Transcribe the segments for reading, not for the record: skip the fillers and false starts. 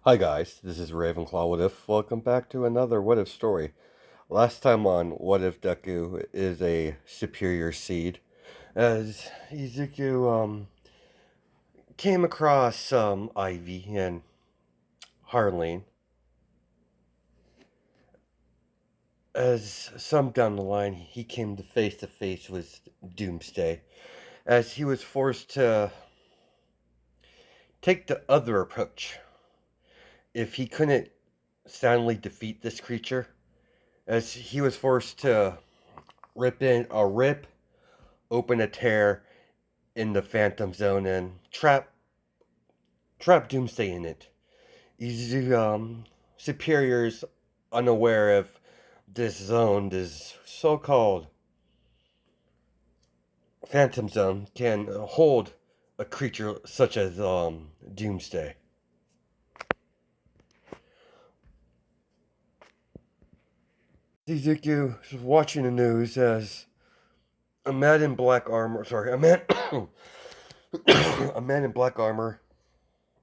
Hi guys, this is Ravenclaw What If. Welcome back to another What If story. Last time on What If Deku is a superior seed, as Izuku came across Ivy and Harleen, as some down the line he came to face with Doomsday, as he was forced to take the other approach. If he couldn't soundly defeat this creature, as he was forced to rip open a tear in the Phantom Zone and trap Doomsday in it. He's superiors unaware of this zone, this so-called Phantom Zone, can hold a creature such as Doomsday. Izuku is watching the news as a man in black armor. Sorry, a man, a man in black armor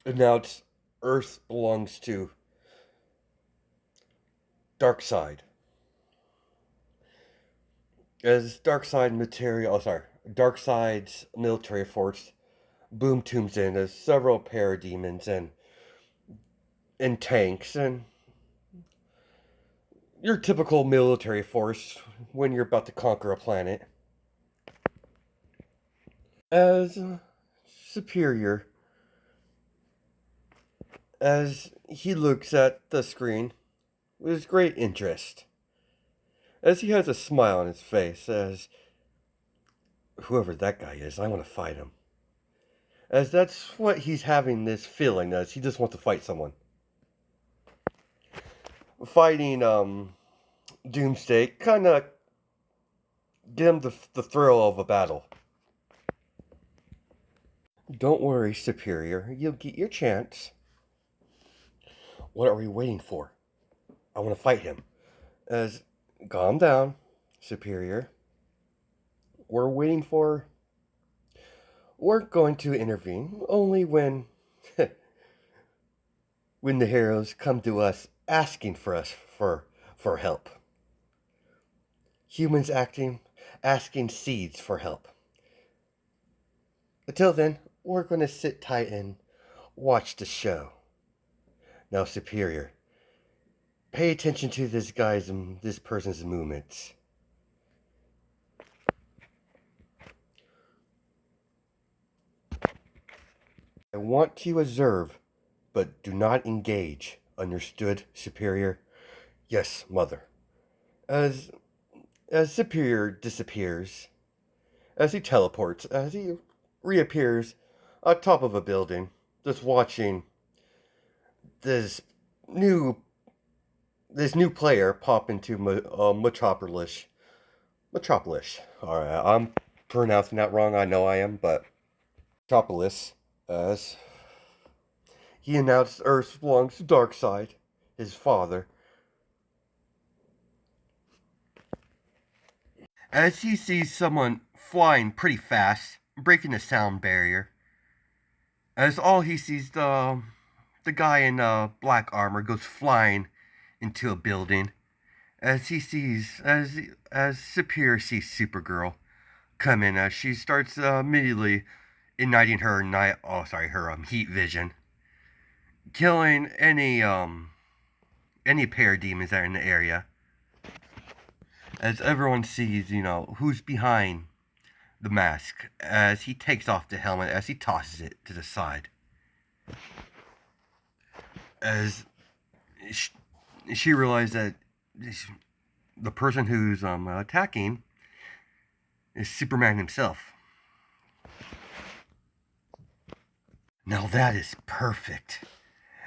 announced Earth belongs to Darkseid. As Darkseid's military force boom tombs in as several parademons and tanks and your typical military force when you're about to conquer a planet. As superior, as he looks at the screen with great interest, as he has a smile on his face, as whoever that guy is, I want to fight him. As that's what he's having this feeling, as he just wants to fight someone. Fighting Doomsday kind of get him the thrill of a battle. Don't worry, Superior. You'll get your chance. What are we waiting for? I want to fight him. As calm down, Superior. We're waiting for. We're going to intervene only when when the heroes come to us asking for us for help. Humans asking seeds for help. Until then, we're going to sit tight and watch the show. Now, Superior, pay attention to this person's movements. I want to observe, but do not engage. Understood, Superior? Yes, Mother. As as Superior disappears, as he teleports, as he reappears atop of a building, just watching this new this new player pop into Metropolis. Metropolis. All right, I'm pronouncing that wrong. I know I am, but Metropolis, as he announced Earth belongs to Darkseid, his father. As he sees someone flying pretty fast, breaking the sound barrier. As all he sees the guy in black armor goes flying into a building. As he sees as Superior sees Supergirl come in, as she starts immediately igniting her heat vision, killing any parademons that are in the area. As everyone sees, who's behind the mask, as he takes off the helmet, as he tosses it to the side. As she realized that the person who's attacking is Superman himself. Now that is perfect.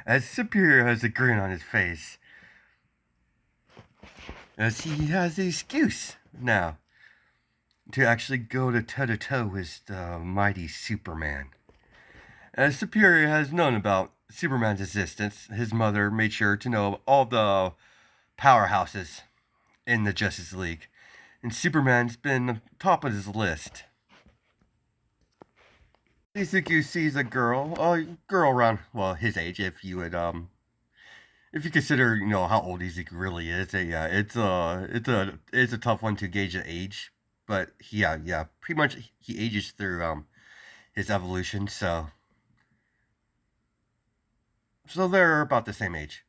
As Superior has a grin on his face, as he has the excuse now to actually go to toe with the mighty Superman. As Superior has known about Superman's existence, his mother made sure to know all the powerhouses in the Justice League, and Superman's been top of his list. Izuku sees a girl around, well, his age, if you would if you consider, how old Ezekiel really is, yeah, it's a tough one to gauge the age. But yeah, pretty much he ages through his evolution, so they're about the same age.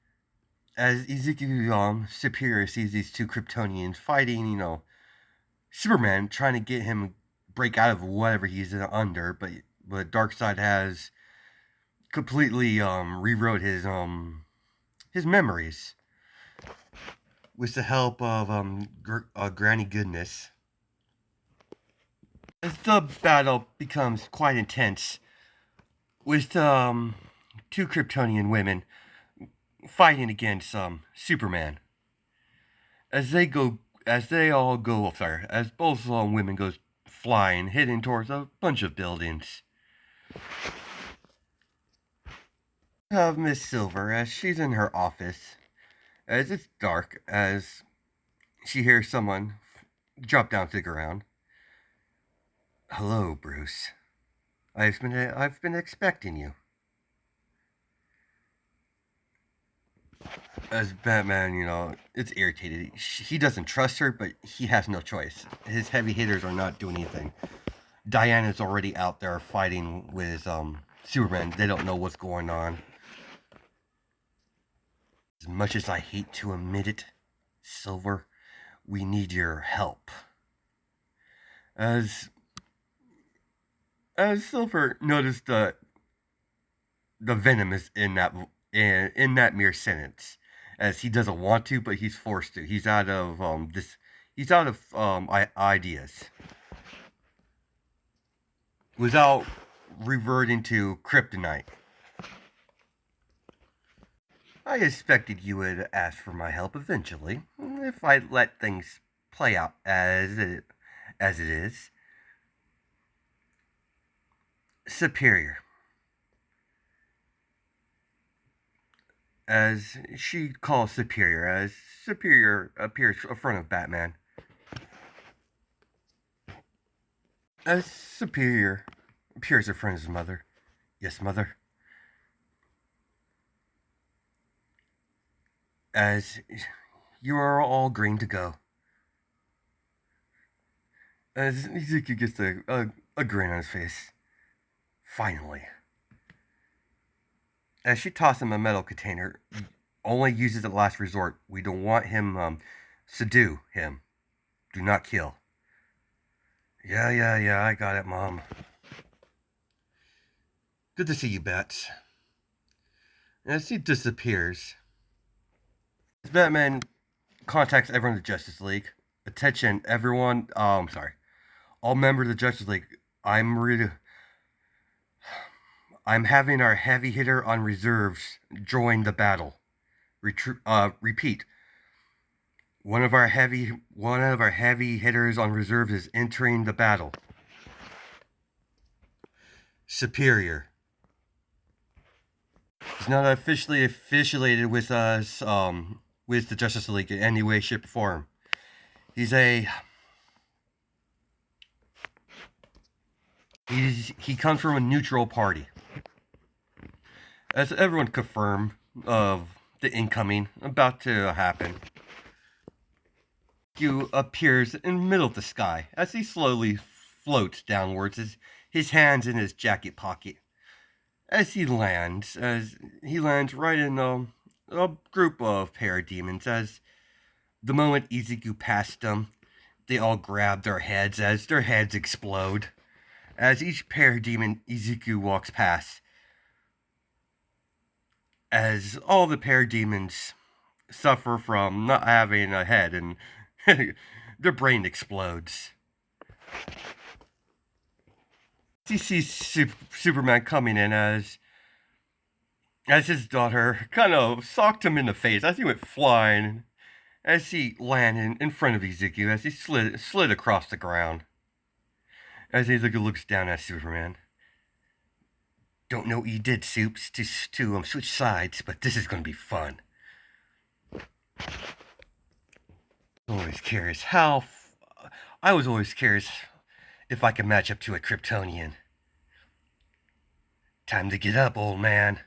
As Ezekiel Superior sees these two Kryptonians fighting, Superman trying to get him break out of whatever he's under, but Darkseid has completely rewrote his memories with the help of Granny Goodness. As the battle becomes quite intense, with two Kryptonian women fighting against Superman. As they go, as they all go, sorry, as both women go flying, heading towards a bunch of buildings. Of Miss Silver as she's in her office, as it's dark, as she hears someone drop down to the ground. Hello, Bruce. I've been expecting you. As Batman, it's irritated. He doesn't trust her, but he has no choice. His heavy hitters are not doing anything. Diana's already out there fighting with Superman. They don't know what's going on. As much as I hate to admit it, Silver, we need your help. As Silver noticed the venom is in that mere sentence, as he doesn't want to, but he's forced to. He's out of ideas without reverting to kryptonite. I expected you would ask for my help eventually, if I let things play out as it is. Superior. As she calls Superior, as Superior appears in front of Batman. As Superior appears in front of his mother. Yes, mother. As you are all green to go. As Ezekiel gets a grin on his face. Finally. As she tosses him a metal container, only uses it last resort. We don't want him, subdue him. Do not kill. Yeah, I got it, Mom. Good to see you, Bats. As he disappears, Batman contacts everyone in the Justice League. Attention, everyone. I'm sorry. All members of the Justice League. I'm having our heavy hitter on reserves join the battle. Repeat. One of our heavy hitters on reserves is entering the battle. Superior. He's not officially affiliated with us, with the Justice League in any way, shape, or form. He comes from a neutral party. As everyone confirmed of the incoming about to happen, Q appears in the middle of the sky as he slowly floats downwards, his hands in his jacket pocket. As he lands right in a group of parademons. As the moment Izuku passed them, they all grab their heads as their heads explode. As each parademon Izuku walks past, as all the parademons suffer from not having a head and their brain explodes. He sees Superman coming in as his daughter kind of socked him in the face as he went flying, as he landed in front of Ezekiel, as he slid across the ground. As Ezekiel looks down at Superman. Don't know what you did, Soups, to switch sides, but this is going to be fun. I was always curious if I could match up to a Kryptonian. Time to get up, old man.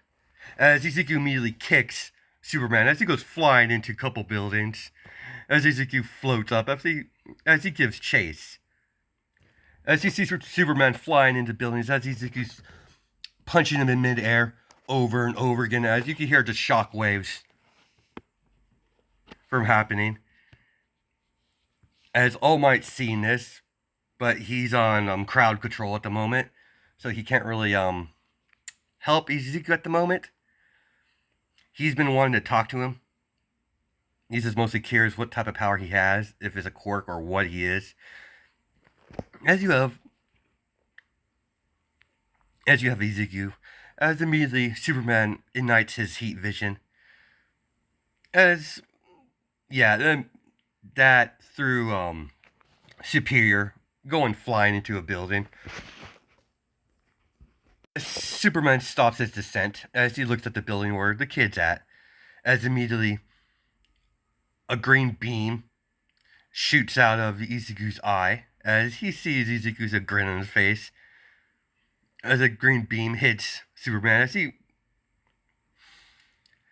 As Ezekiel immediately kicks Superman as he goes flying into a couple buildings. As Izuku floats up as he gives chase. As you see Superman flying into buildings, as Izuku's punching him in midair over and over again, as you can hear the shock waves from happening. As All Might's seeing this, but he's on crowd control at the moment, so he can't really help Izuku at the moment. He's been wanting to talk to him. He's just mostly curious what type of power he has, if it's a quirk or what he is. As you have Izuku, as immediately Superman ignites his heat vision. As then that through Superior going flying into a building. Superman stops his descent as he looks at the building where the kid's at. As immediately a green beam shoots out of Izuku's eye as he sees Izuku's a grin on his face. As a green beam hits Superman as he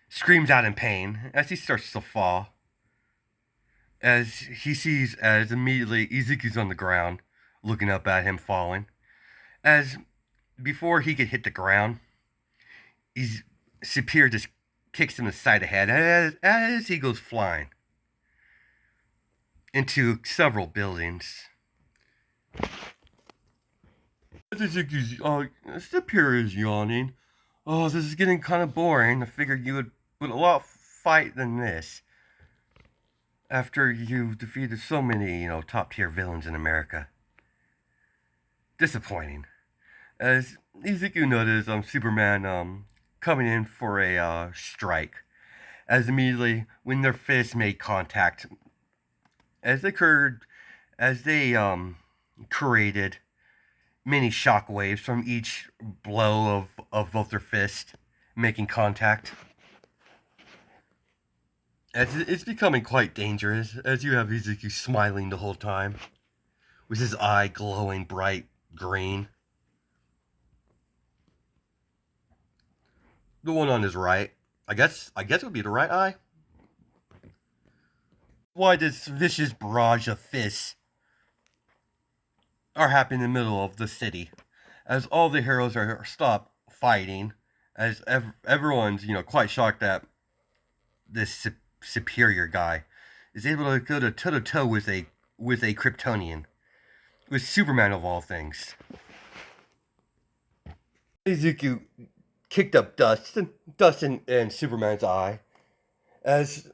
screams out in pain as he starts to fall. As he sees as immediately Izuku's on the ground looking up at him falling. As before he could hit the ground, Superior just kicks him in the side of the head as he goes flying into several buildings. Superior is yawning. Oh, this is getting kind of boring. I figured you would put a lot of fight than this. After you've defeated so many, top tier villains in America. Disappointing. As Izuku noticed Superman coming in for a strike. As immediately when their fists made contact, as they created many shock waves from each blow of both their fists making contact. As it's becoming quite dangerous, as you have Izuku smiling the whole time, with his eye glowing bright green. The one on his right, I guess it would be the right eye. Why this vicious barrage of fists are happening in the middle of the city, as all the heroes are stopped fighting, as everyone's quite shocked that this Superior guy is able to go to toe to toe with a Kryptonian, with Superman of all things. Izuku kicked up dust in Superman's eye, as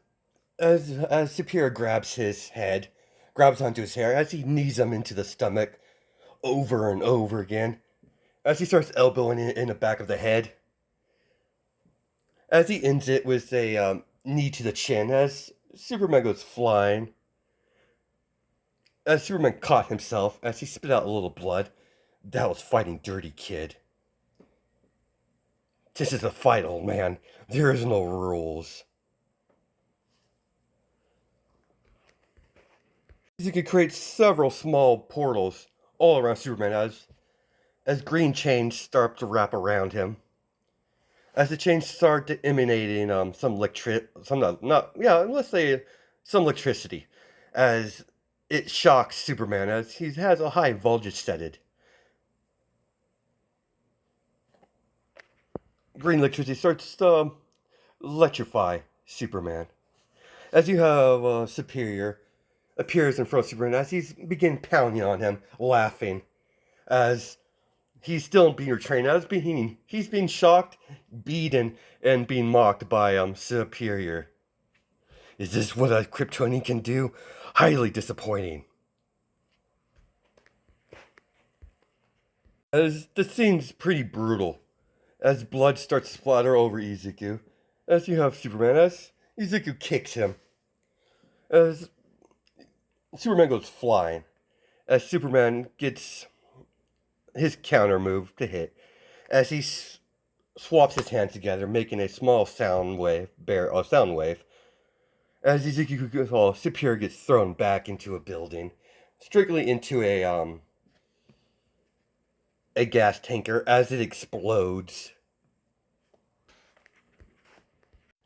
Superior grabs onto his hair, as he knees him into the stomach over and over again, as he starts elbowing it in the back of the head, as he ends it with a knee to the chin, as Superman goes flying. As Superman caught himself, as he spit out a little blood, that was fighting dirty, kid. This is a fight, old man. There is no rules. You can create several small portals all around Superman as green chains start to wrap around him. As the chains start emanating some electricity, as it shocks Superman as he has a high voltage setted. Green electricity starts to electrify Superman. As you have Superior appears in front of Superman as he's begin pounding on him, laughing, as he's still being retrained, he's being shocked, beaten, and being mocked by Superior. Is this what a Kryptonian can do? Highly disappointing. As the scene's pretty brutal, as blood starts to splatter over Izuku, as you have Superman, as Izuku kicks him, as Superman goes flying, as Superman gets his counter move to hit, as he swaps his hands together, making a small sound wave, as Izuku Superior gets thrown back into a building, strictly into a gas tanker as it explodes.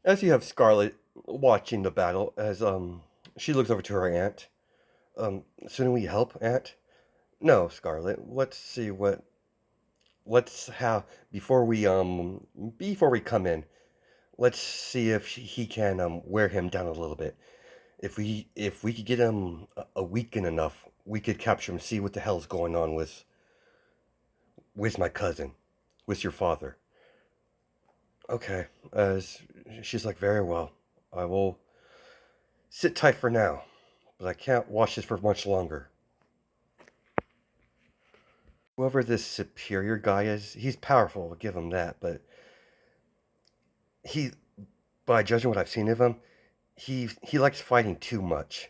As you have Scarlet watching the battle, as she looks over to her aunt. Shouldn't we help, Aunt? No, Scarlet. Let's see what. Let's have before we come in. Let's see if he can wear him down a little bit. If we could get him a weakened enough, we could capture him. See what the hell's going on with my cousin, with your father. Okay. As she's like, very well. I will sit tight for now, but I can't watch this for much longer. Whoever this superior guy is, he's powerful, I'll give him that, but he, by judging what I've seen of him, he likes fighting too much.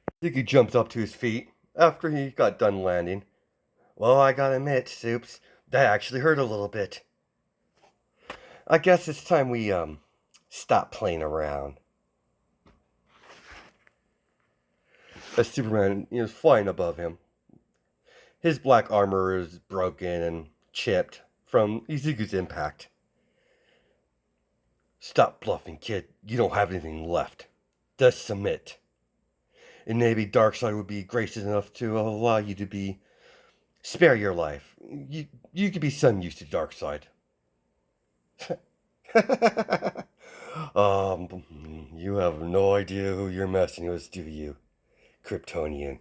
I think he jumps up to his feet after he got done landing. Well, I gotta admit, Soups, that actually hurt a little bit. I guess it's time we stop playing around. As Superman is flying above him, his black armor is broken and chipped from Izuku's impact. Stop bluffing, kid. You don't have anything left. Just submit. And maybe Darkseid would be gracious enough to allow you to be spare your life. You could be some use to Darkseid. You have no idea who you're messing with, do you, Kryptonian?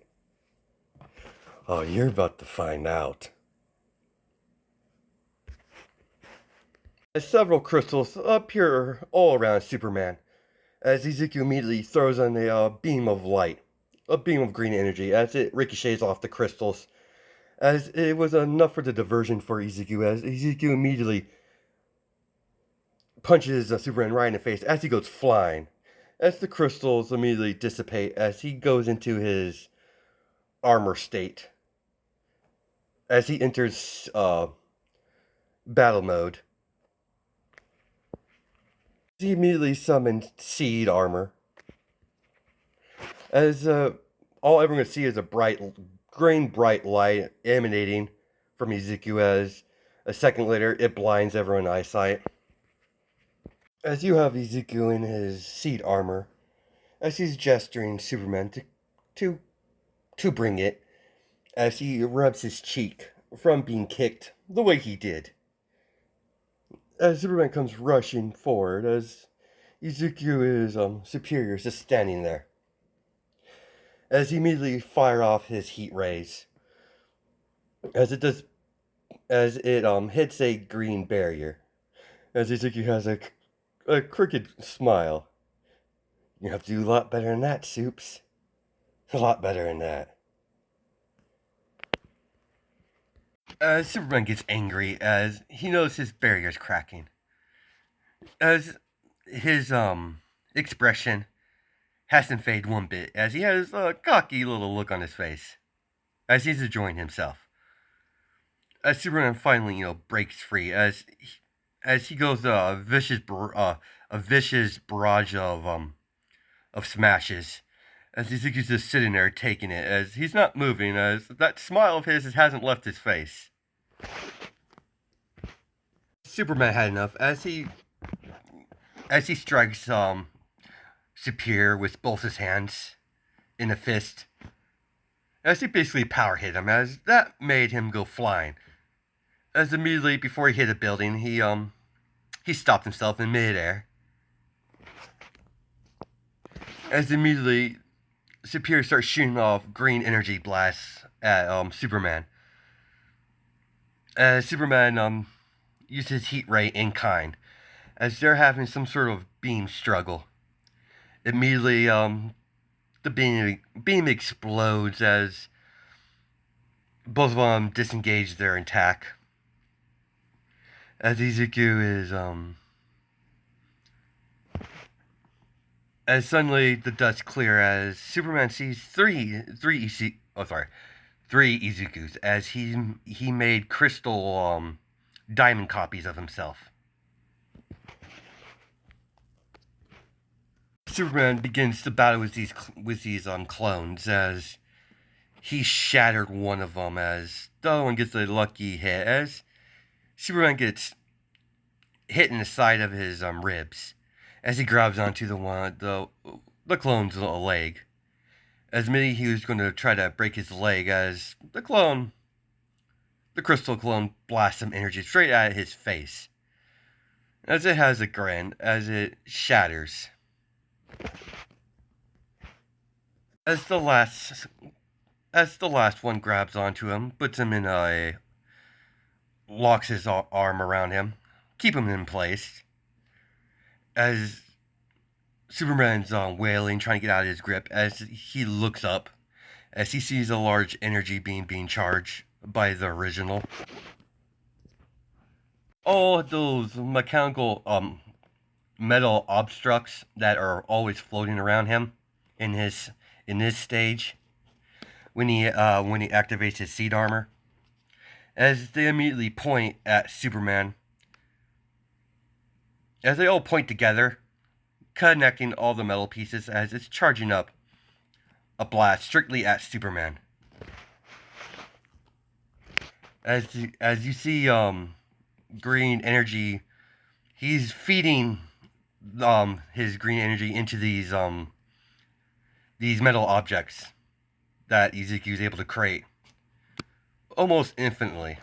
Oh, you're about to find out. As several crystals appear all around Superman, as Izuku immediately throws on a beam of light, a beam of green energy, as it ricochets off the crystals, as it was enough for the diversion for Izuku, as Izuku immediately punches Superman right in the face as he goes flying, as the crystals immediately dissipate as he goes into his armor state, as he enters battle mode. He immediately summons Seed armor, as all everyone can see is a bright light emanating from Izuku, as a second later it blinds everyone's eyesight. As you have Izuku in his Seed armor, as he's gesturing Superman to, to bring it, as he rubs his cheek from being kicked the way he did. As Superman comes rushing forward, as Izuku is superior is just standing there. As he immediately fire off his heat rays, as it does, as it hits a green barrier, as Izuku has a crooked smile. You have to do a lot better than that, Soups. A lot better than that. As Superman gets angry as he knows his barrier's cracking. As his expression hasn't faded one bit, as he has a cocky little look on his face, as he's enjoying himself. As Superman finally, breaks free, as he goes a vicious barrage of smashes, as he's just sitting there taking it, as he's not moving, as that smile of his hasn't left his face. Superman had enough, as he strikes Superior with both his hands in a fist, as he basically power hit him, as that made him go flying. As immediately before he hit a building, he stopped himself in midair. As immediately Superior starts shooting off green energy blasts at Superman. As Superman uses heat ray in kind, as they're having some sort of beam struggle. Immediately, the beam explodes as both of them disengage their attack. As Izuku is as suddenly the dust clear as Superman sees three Izukus, as he made crystal diamond copies of himself. Superman begins to battle with these clones, as he shattered one of them, as the other one gets a lucky hit, as Superman gets hitting the side of his ribs as he grabs onto the clone's leg. As maybe he was going to try to break his leg, as the crystal clone, blasts some energy straight at his face. As it has a grin, as it shatters. As the last one grabs onto him, puts him in a locks his arm around him, keep him in place. As Superman's wailing, trying to get out of his grip, as he looks up, as he sees a large energy beam being charged by the original. All those mechanical metal obstructs that are always floating around him in this stage when he activates his seed armor, as they immediately point at Superman, as they all point together, connecting all the metal pieces as it's charging up a blast strictly at Superman. As you see green energy, he's feeding his green energy into these metal objects that Ezekiel is able to create almost infinitely.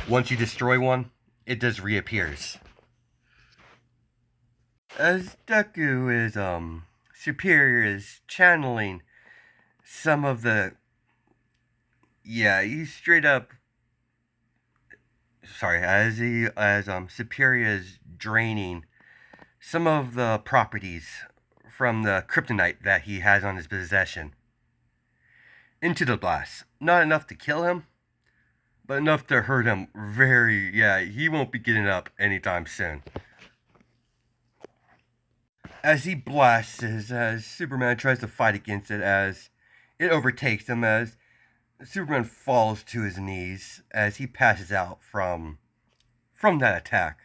Once you destroy one, it just reappears. As Deku is Superior is channeling some of the he's straight up sorry, as Superior is draining some of the properties from the kryptonite that he has on his possession into the blast. Not enough to kill him, but enough to hurt him he won't be getting up anytime soon. As he blasts, as Superman tries to fight against it, as it overtakes him, as Superman falls to his knees, as he passes out from that attack.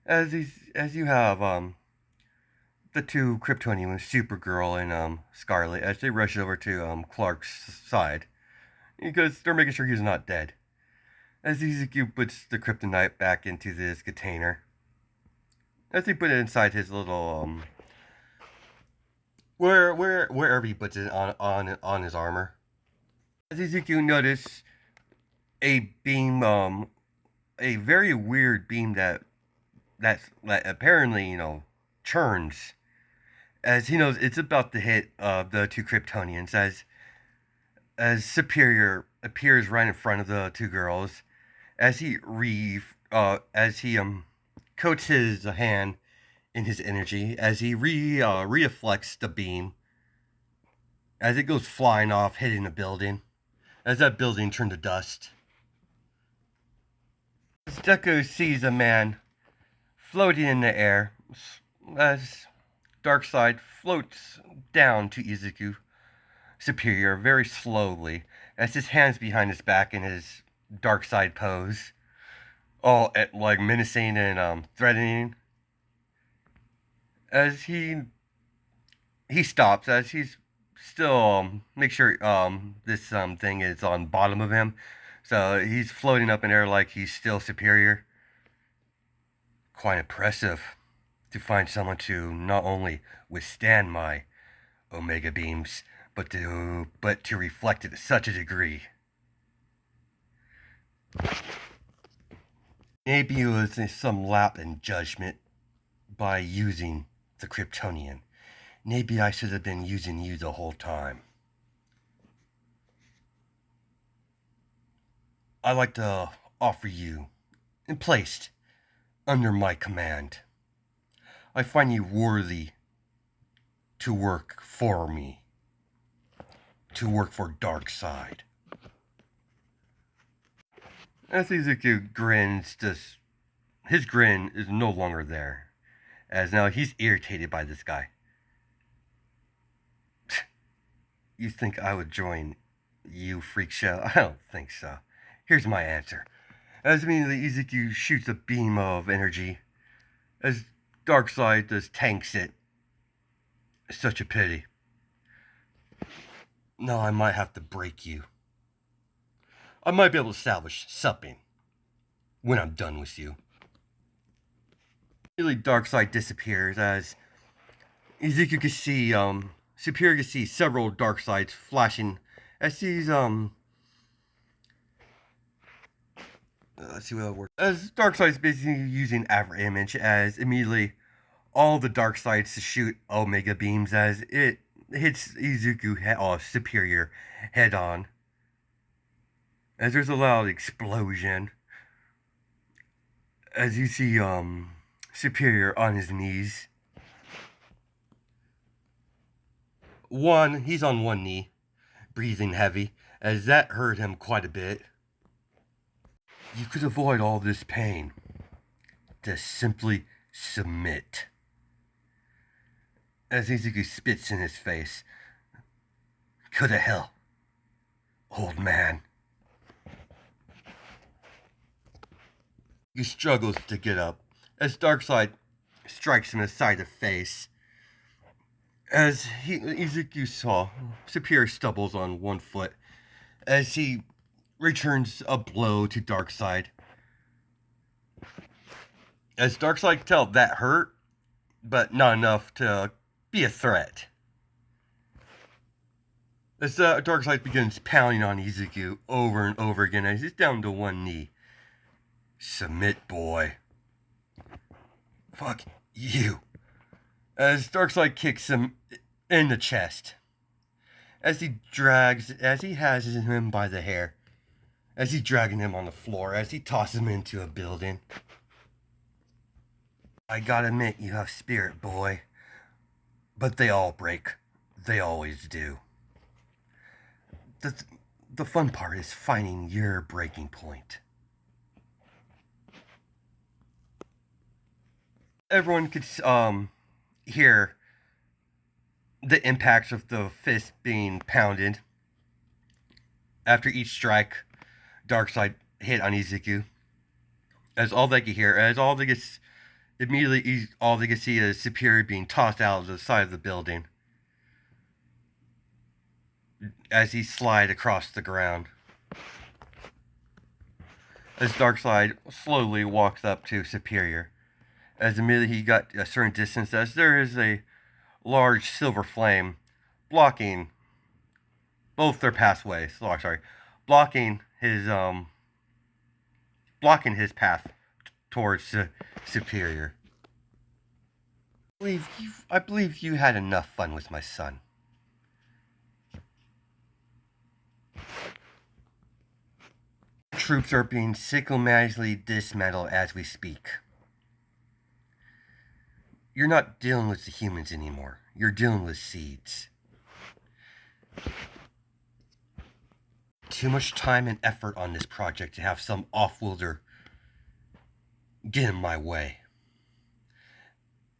As you have the two Kryptonians, Supergirl and Scarlet, as they rush over to Clark's side, because they're making sure he's not dead. As Ezekiel puts the kryptonite back into this container, as he put it inside his little wherever he puts it on his armor. As Ezekiel noticed a beam, a very weird beam that apparently churns, as he knows it's about to hit the two Kryptonians, as Superior appears right in front of the two girls, as he coats his hand in his energy, as he reflects the beam, as it goes flying off, hitting a building, as that building turned to dust. As Deku sees a man floating in the air, as Darkseid floats down to Izuku Superior very slowly, as his hands behind his back in his Darkseid pose, all like menacing and threatening. As he stops, as he's still make sure this thing is on bottom of him, so he's floating up in air like he's still Superior. Quite impressive to find someone to not only withstand my Omega beams, but to reflect it to such a degree. Maybe it was some lapse in judgment by using the Kryptonian. Maybe I should have been using you the whole time. I'd like to offer you, and placed under my command, I find you worthy to work for me, to work for Darkseid. As Izuku grins, his grin is no longer there, as now he's irritated by this guy. You think I would join you, freak show? I don't think so. Here's my answer. As immediately Izuku shoots a beam of energy, as Darkseid just tanks it. It's such a pity. No, I might have to break you. I might be able to salvage something when I'm done with you. Really, Darkseid disappears as Ezekiel can see, Superior can see several Darkseids flashing as he's, let's see what it works. As Darkseid's basically using Aver Image as immediately all the Darkseids to shoot Omega beams as it hits Izuku Superior head on. As there's a loud explosion. As you see, Superior on his knees. He's on one knee, breathing heavy, as that hurt him quite a bit. You could avoid all this pain. Just simply submit. As Izuku spits in his face. Go to hell, old man. He struggles to get up as Darkseid strikes him in the side of the face. As Izuku saw, Superior stumbles on one foot as he returns a blow to Darkseid. As Darkseid can tell, that hurt, but not enough to be a threat. As Darkseid begins pounding on Izuku over and over again as he's down to one knee. Submit, boy. Fuck you. As Darkseid kicks him in the chest. As he has him by the hair. As he's dragging him on the floor. As he tosses him into a building. I gotta admit, you have spirit, boy. But they all break. They always do. The fun part is finding your breaking point. Everyone could hear the impacts of the fist being pounded after each strike. Darkseid hit on Izuku. As all they could hear, all they could see is Superior being tossed out of the side of the building as he slid across the ground. As Darkseid slowly walks up to Superior. As immediately he got a certain distance, as there is a large silver flame blocking both their pathways. Blocking his path towards Superior. I believe you had enough fun with my son. Troops are being systematically dismantled as we speak. You're not dealing with the humans anymore. You're dealing with seeds. Too much time and effort on this project to have some off-worlder get in my way.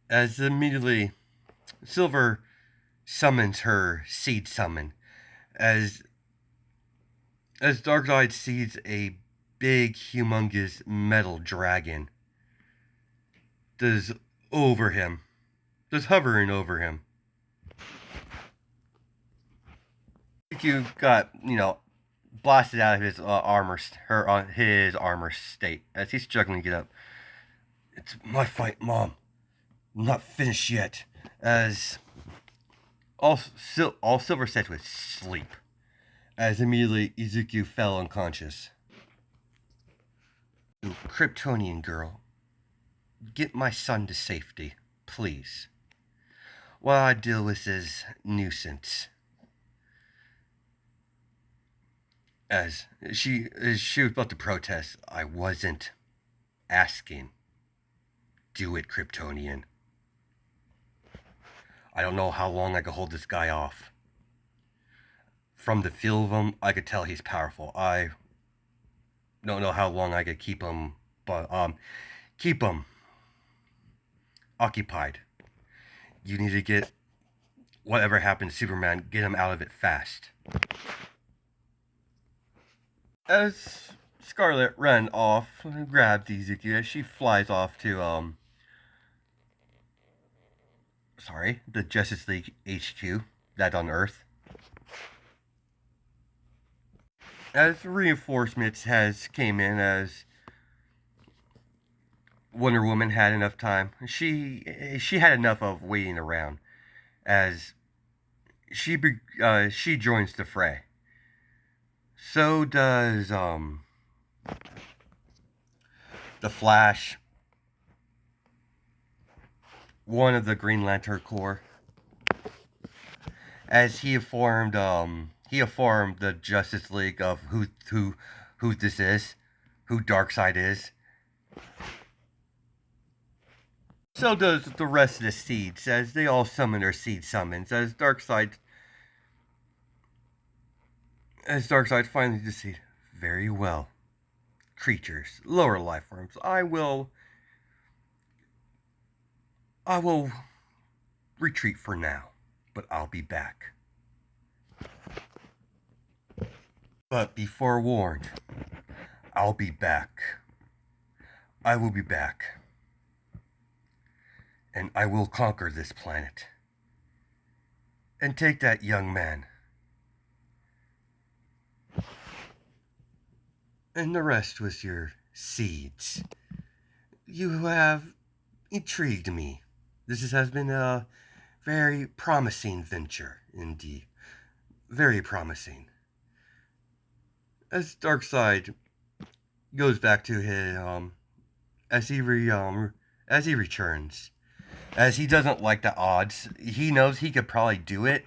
As immediately Silver summons her seed summon. As Darkseid sees a big, humongous metal dragon that's over him, just hovering over him. Riku got, blasted out of his his armor state as he's struggling to get up. It's my fight, Mom. I'm not finished yet. As all Silver said was sleep. As immediately Izuku fell unconscious. You Kryptonian girl, get my son to safety, please, while I deal with his nuisance. As she was about to protest, I wasn't asking. Do it, Kryptonian. I don't know how long I could hold this guy off. From the feel of him, I could tell he's powerful. I don't know how long I could keep him, but keep him occupied. You need to get whatever happened to Superman, get him out of it fast. As Scarlet ran off and grabbed Izuku as she flies off to the Justice League HQ, that on Earth. As reinforcements came in as Wonder Woman had enough time. She had enough of waiting around as she joins the fray. So does the Flash, one of the Green Lantern Corps, as he formed the Justice League of who this is, who Darkseid is. So does the rest of the seeds, as they all summon their seed summons, as Darkseid finally decides, very well, creatures, lower life forms, I will retreat for now, but I'll be back. But be forewarned, I'll be back. I will be back. And I will conquer this planet. And take that young man. And the rest was your seeds. You have intrigued me. This has been a very promising venture, indeed. Very promising. As Darkseid goes back to his as he returns, as he doesn't like the odds, he knows he could probably do it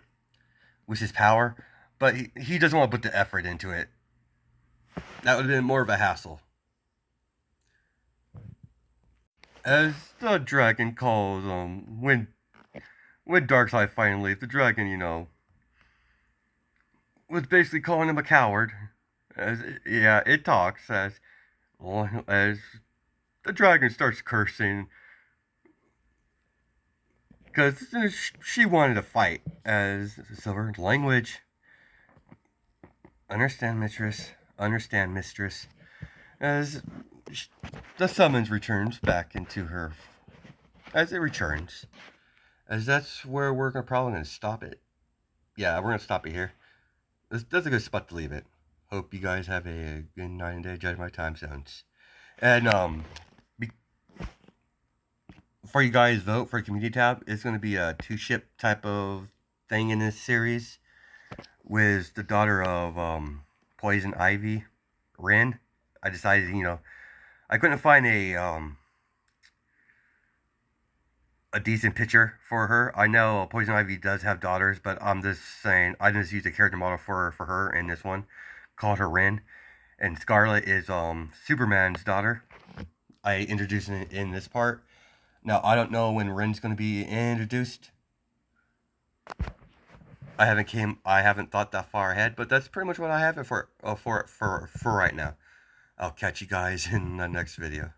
with his power, but he doesn't want to put the effort into it. That would have been more of a hassle. As the dragon calls when Darkseid finally leaves, the dragon, was basically calling him a coward. As yeah, it talks as the dragon starts cursing because she wanted to fight. As Silver language, understand, mistress, understand, mistress. As the summons returns back into her, as it returns, as that's where we're probably gonna stop it. Yeah, we're gonna stop it here. That's a good spot to leave it. Hope you guys have a good night and day. Judge my time zones. And before you guys vote for a community tab, it's going to be a two-ship type of thing in this series with the daughter of Poison Ivy, Ren. I decided, I couldn't find a decent picture for her. I know Poison Ivy does have daughters, but I'm just saying I just used a character model for her in this one, called her Ren, and Scarlet is Superman's daughter. I introduced it in this part. Now I don't know when Ren's going to be introduced. I haven't thought that far ahead, but that's pretty much what I have it for right now. I'll catch you guys in the next video.